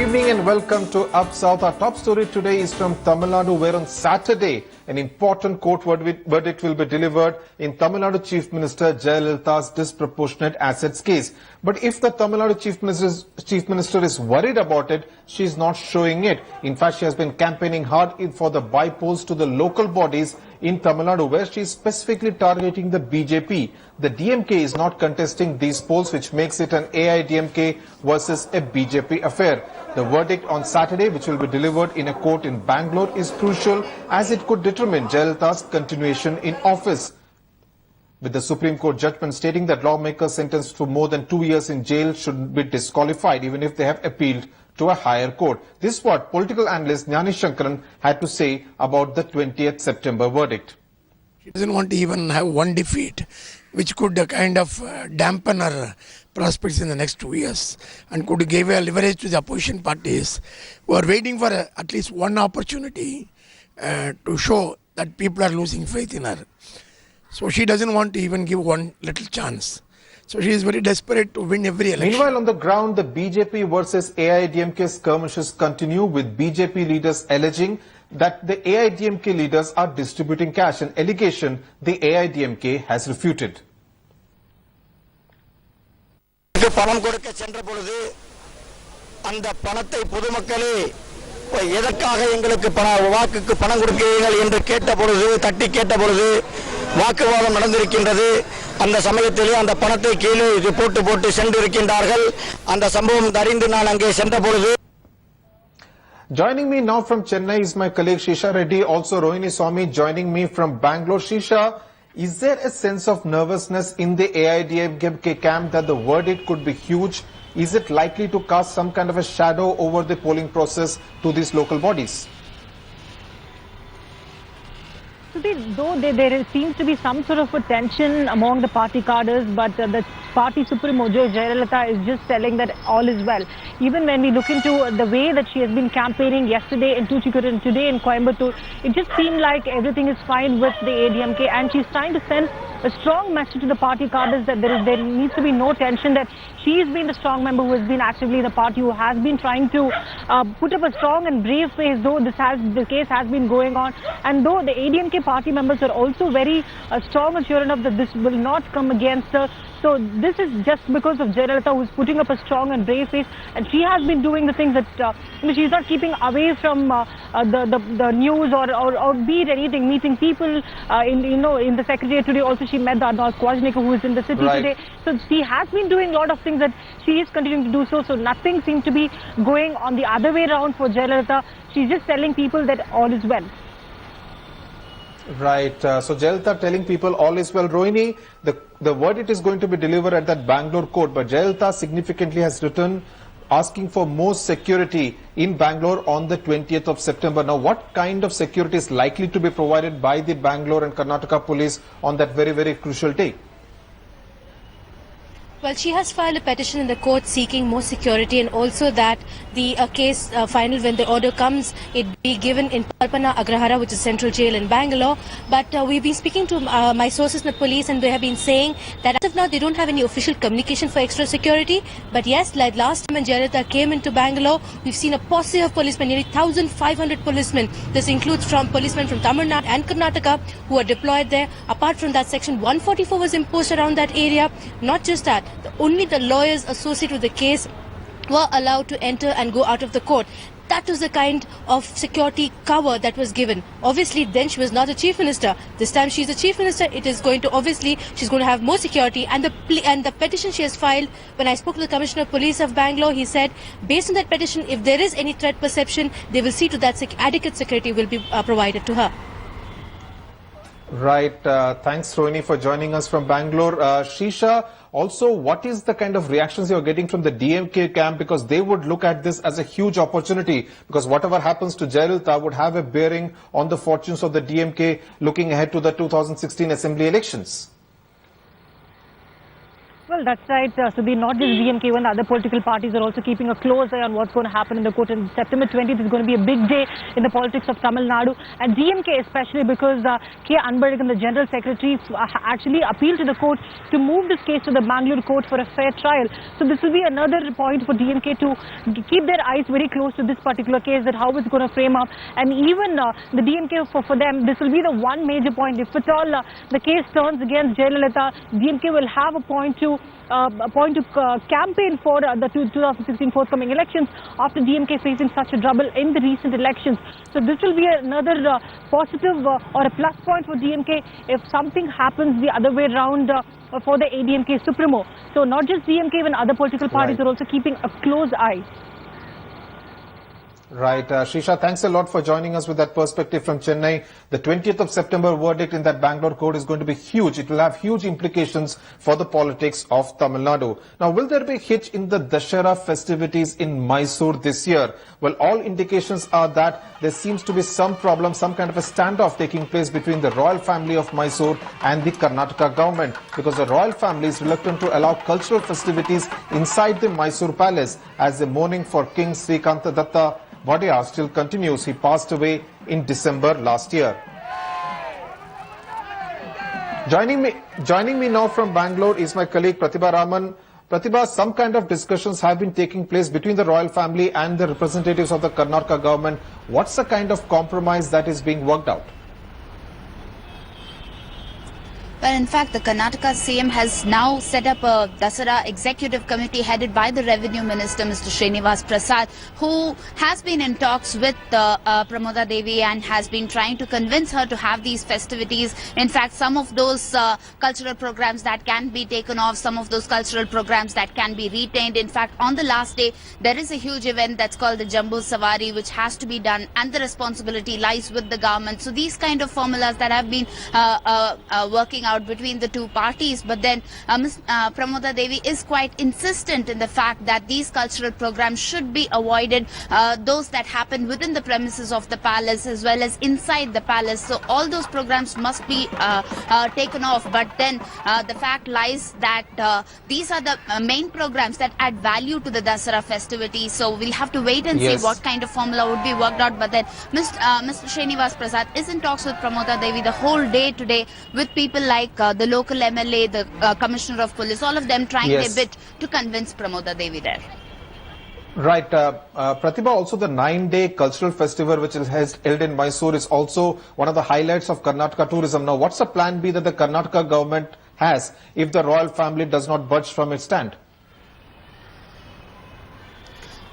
evening and welcome to Up South. Our top story today is from Tamil Nadu, where on Saturday an important court verdict will be delivered in Tamil Nadu Chief Minister Jayalalitha's disproportionate assets case. But if the Tamil Nadu Chief Minister is worried about it, she is not showing it. In fact, she has been campaigning hard for the by-polls to the local bodies in Tamil Nadu, where she is specifically targeting the BJP. The DMK is not contesting these polls, which makes it an AIADMK versus a BJP affair. The verdict on Saturday, which will be delivered in a court in Bangalore, is crucial as it could determine Jayalalitha's continuation in office. With the Supreme Court judgment stating that lawmakers sentenced to more than 2 years in jail should be disqualified even if they have appealed to a higher court. This is what political analyst Jnani Shankaran had to say about the 20th September verdict. She doesn't want to even have one defeat, which could kind of dampen her prospects in the next 2 years and could give a leverage to the opposition parties who are waiting for at least one opportunity to show that people are losing faith in her. So she doesn't want to even give one little chance. So she is very desperate to win every election. Meanwhile, on the ground, the BJP versus AIADMK skirmishes continue, with BJP leaders alleging that the AIADMK leaders are distributing cash, an allegation the AIADMK has refuted. பணம் கொடுக்க சென்ற பொழுது அந்த பணத்தை பொதுமக்களே எதற்காக எங்களுக்கு வாக்குக்கு பணம் கொடுக்கிறீர்கள் என்று கேட்ட பொழுது தட்டி கேட்ட பொழுது வாக்குவாதம் நடந்திருக்கின்றது. அந்த சமயத்திலே அந்த பணத்தை கீழே போட்டு சென்றிருக்கின்றார்கள். அந்த சம்பவம் அறிந்து நான் அங்கே சென்ற பொழுது. Joining me now from Chennai is my colleague Shisha Reddy, also Rohini Swami joining me from Bangalore. Shisha, is there a sense of nervousness in the AIADMK camp that the verdict could be huge? Is it likely to cast some kind of a shadow over the polling process to these local bodies? Though there seems to be some sort of a tension among the party cadres, but the party supremo Jayalalithaa is just telling that all is well. Even when we look into the way that she has been campaigning yesterday in Tuticorin and today in Coimbatore, it just seemed like everything is fine with the AIADMK, and she's trying to send a strong message to the party cadres that there needs to be no tension, that she has been the strong member who has been actively in the party, who has been trying to put up a strong and brave face, though the case has been going on, and though the AIADMK party members are also very strong and sure enough that this will not come against her. So this is just because of Jayalalithaa, who is putting up a strong and brave face, and she has been doing the things that she's not keeping away from the news or be it anything, meeting people in the secretariat today. Also, she met the Andhra coordinator who is in the city today. So she has been doing a lot of things that she is continuing to do so. So nothing seems to be going on the other way around for Jayalalithaa. She's just telling people that all is well. Right. So Jayalalithaa telling people all is well. Rohini, the verdict is going to be delivered at that Bangalore court, but Jayalalithaa significantly has written asking for more security in Bangalore on the 20th of September. Now, what kind of security is likely to be provided by the Bangalore and Karnataka police on that very, very crucial day? Well, she has filed a petition in the court seeking more security, and also that the case final, when the order comes, it be given in Kalpana Agrahara, which is central jail in Bangalore. But we've been speaking to my sources in the police, and they have been saying that as of now they don't have any official communication for extra security. But yes, like last time when Jayalalithaa came into Bangalore, we've seen a posse of policemen, nearly 1,500 policemen. This includes policemen from Tamil Nadu and Karnataka who are deployed there. Apart from that, Section 144 was imposed around that area. Not just that, only the lawyers associated with the case were allowed to enter and go out of the court. That was the kind of security cover that was given. Obviously, then she was not a chief minister. This time she's a chief minister. It is going to, obviously, she's going to have more security. And the petition she has filed, when I spoke to the Commissioner of Police of Bangalore, he said, based on that petition, if there is any threat perception, they will see to that adequate security will be provided to her. Right. Thanks, Rohini, for joining us from Bangalore. Shisha, also, what is the kind of reactions you're getting from the DMK camp? Because they would look at this as a huge opportunity, because whatever happens to Jayalalithaa would have a bearing on the fortunes of the DMK looking ahead to the 2016 assembly elections. Well, that's right. So not just DMK, even the other political parties are also keeping a close eye on what's going to happen in the court. And September 20th is going to be a big day in the politics of Tamil Nadu. And DMK especially because K. Anbadagan, the General Secretary, actually appealed to the court to move this case to the Mangalore court for a fair trial. So this will be another point for DMK to keep their eyes very close to this particular case, that how it's going to frame up. And even the DMK, for them, this will be the one major point. If at all the case turns against Jayalalithaa, DMK will have a point to campaign for the 2016 forthcoming elections after DMK facing such a trouble in the recent elections. So this will be another positive or a plus point for DMK if something happens the other way around for the AIADMK Supremo. So not just DMK, even other political parties are also keeping a close eye. Right. Shrisha, thanks a lot for joining us with that perspective from Chennai. The 20th of September verdict in that Bangalore court is going to be huge. It will have huge implications for the politics of Tamil Nadu. Now, will there be a hitch in the Dasara festivities in Mysore this year? Well, all indications are that there seems to be some problem, some kind of a standoff taking place between the royal family of Mysore and the Karnataka government, because the royal family is reluctant to allow cultural festivities inside the Mysore palace as the mourning for King Srikanta Wadiya still continues. He passed away in December last year. Joining me now from Bangalore is my colleague Pratibha Raman. Pratibha, some kind of discussions have been taking place between the royal family and the representatives of the Karnataka government. What's the kind of compromise that is being worked out? Well, in fact, the Karnataka CM has now set up a Dasara executive committee headed by the Revenue Minister, Mr. Srinivas Prasad, who has been in talks with Pramoda Devi and has been trying to convince her to have these festivities. In fact, some of those cultural programs that can be taken off, some of those cultural programs that can be retained. In fact, on the last day, there is a huge event that's called the Jambu Savari, which has to be done, and the responsibility lies with the government. So these kind of formulas that have been working out between the two parties, but then Pramoda Devi is quite insistent in the fact that these cultural programs should be avoided, those that happen within the premises of the palace as well as inside the palace. So all those programs must be taken off, but then the fact lies that these are the main programs that add value to the Dasara festivity. So we'll have to wait and see what kind of formula would be worked out. But then Mr. Srinivas Prasad is in talks with Pramoda Devi the whole day today, with people like the local MLA, the Commissioner of Police, all of them trying their bit to convince Pramoda Devi there. Right. Pratibha, also the 9-day cultural festival which is held in Mysore is also one of the highlights of Karnataka tourism. Now, what's the plan B that the Karnataka government has if the royal family does not budge from its stand?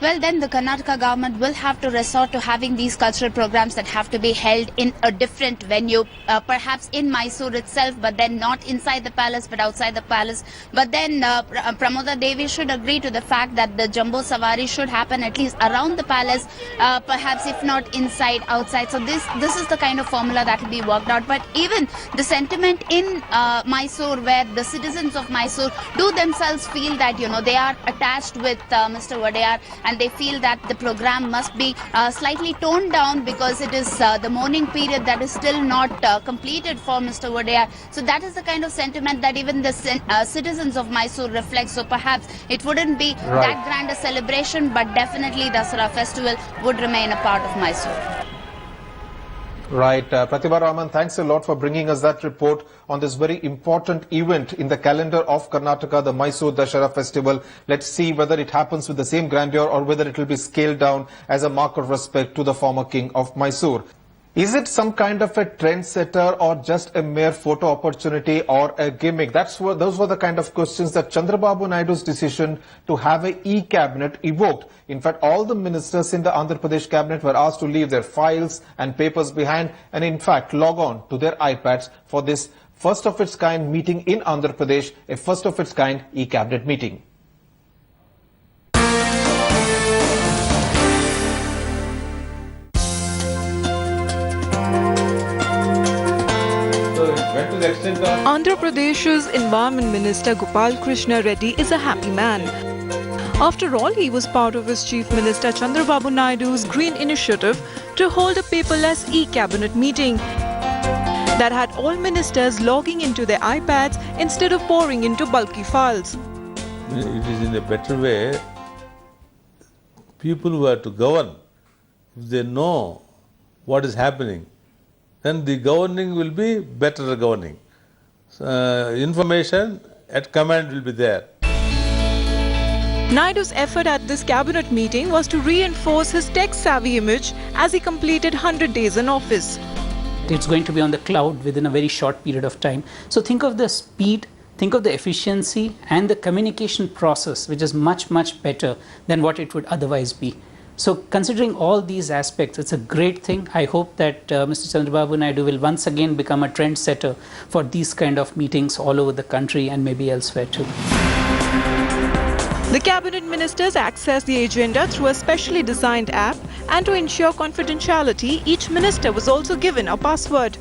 Well, then the Karnataka government will have to resort to having these cultural programs that have to be held in a different venue, perhaps in Mysore itself, but then not inside the palace, but outside the palace. But then Pramoda Devi should agree to the fact that the Jambu Savari should happen at least around the palace, perhaps if not inside, outside. So this is the kind of formula that will be worked out. But even the sentiment in Mysore, where the citizens of Mysore do themselves feel that, you know, they are attached with Mr. Wadiya, and they feel that the program must be slightly toned down because it is the mourning period that is still not completed for Mr. Wadiya. So that is the kind of sentiment that even the citizens of Mysore reflect. So perhaps it wouldn't be that grand a celebration, but definitely Dasara festival would remain a part of Mysore. Right. Pratibha Raman, thanks a lot for bringing us that report on this very important event in the calendar of Karnataka, the Mysore Dasara festival. Let's see whether it happens with the same grandeur or whether it will be scaled down as a mark of respect to the former king of Mysore. Is it some kind of a trendsetter or just a mere photo opportunity or a gimmick? Those were the kind of questions that Chandrababu Naidu's decision to have a e-cabinet evoked. In fact, all the ministers in the Andhra Pradesh cabinet were asked to leave their files and papers behind and in fact log on to their iPads for this first of its kind meeting in Andhra Pradesh, a first of its kind e-cabinet meeting. Andhra Pradesh's Environment Minister Gopal Krishna Reddy is a happy man. After all, he was part of his Chief Minister Chandrababu Naidu's Green Initiative to hold a paperless e-cabinet meeting. that had all ministers logging into their iPads instead of pouring into bulky files. It is in a better way. People who are to govern, if they know what is happening, then the governing will be better governing. Information at command will be there. Naidu's effort at this cabinet meeting was to reinforce his tech-savvy image as he completed 100 days in office. It's going to be on the cloud within a very short period of time. So think of the speed, think of the efficiency and the communication process, which is much, much better than what it would otherwise be. So considering all these aspects, it's a great thing. I hope that Mr. Chandrababu Naidu will once again become a trendsetter for these kind of meetings all over the country and maybe elsewhere too. The cabinet ministers accessed the agenda through a specially designed app, and to ensure confidentiality, each minister was also given a password.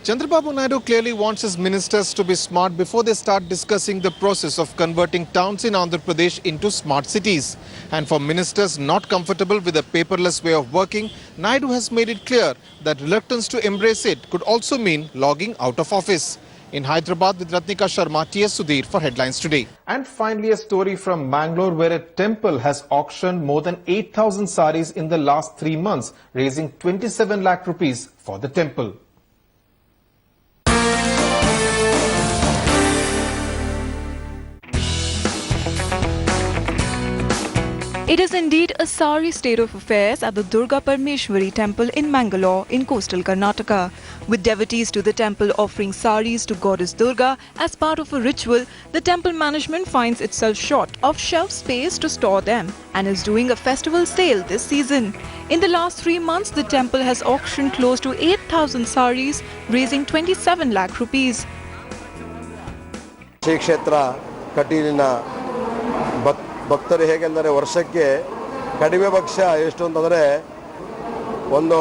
Chandrababu Naidu clearly wants his ministers to be smart before they start discussing the process of converting towns in Andhra Pradesh into smart cities. And for ministers not comfortable with a paperless way of working, Naidu has made it clear that reluctance to embrace it could also mean logging out of office. In Hyderabad with Ratnika Sharma, TS Sudhir for Headlines Today. And finally a story from Mangalore where a temple has auctioned more than 8,000 sarees in the last 3 months, raising 27 lakh rupees for the temple. It is indeed a sorry state of affairs at the Durga Parmeshwari temple in Mangalore in coastal Karnataka. With devotees to the temple offering sarees to goddess Durga as part of a ritual, the temple management finds itself short of shelf space to store them and is doing a festival sale this season. In the last 3 months, the temple has auctioned close to 8,000 sarees, raising 27 lakh rupees. Shri ಕ್ಷೇತ್ರ ಕಟೀಲಿನ ಭಕ್ತರು ಹೇಗೆಂದರೆ ವರ್ಷಕ್ಕೆ ಕಡಿಮೆ ಪಕ್ಷ ಎಷ್ಟು ಅಂತಂದರೆ ಒಂದು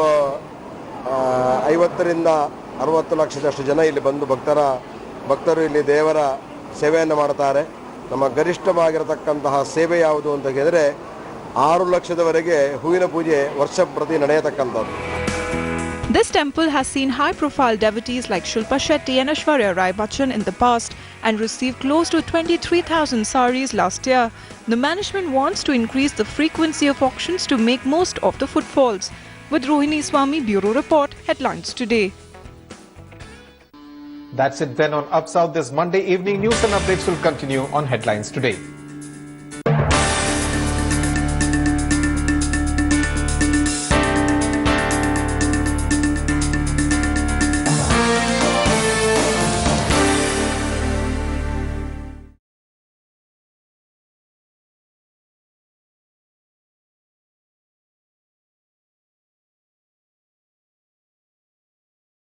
50 ರಿಂದ 60 ಲಕ್ಷದಷ್ಟು ಜನ ಇಲ್ಲಿ ಬಂದು ಭಕ್ತರು ಇಲ್ಲಿ ದೇವರ ಸೇವೆಯನ್ನು ಮಾಡ್ತಾರೆ. ನಮ್ಮ ಗರಿಷ್ಠವಾಗಿರತಕ್ಕಂತಹ ಸೇವೆ ಯಾವುದು ಅಂತ ಹೇಳಿದರೆ 6 ಲಕ್ಷದವರೆಗೆ ಹೂವಿನ ಪೂಜೆ ವರ್ಷ ಪ್ರತಿ ನಡೆಯತಕ್ಕಂಥದ್ದು. This temple has seen high-profile devotees like Shilpa Shetty and Aishwarya Rai Bachchan in the past and received close to 23,000 sarees last year. The management wants to increase the frequency of auctions to make most of the footfalls. With Rohini Swami, Bureau Report, Headlines Today. That's it then on Up South this Monday evening. News and updates will continue on Headlines Today.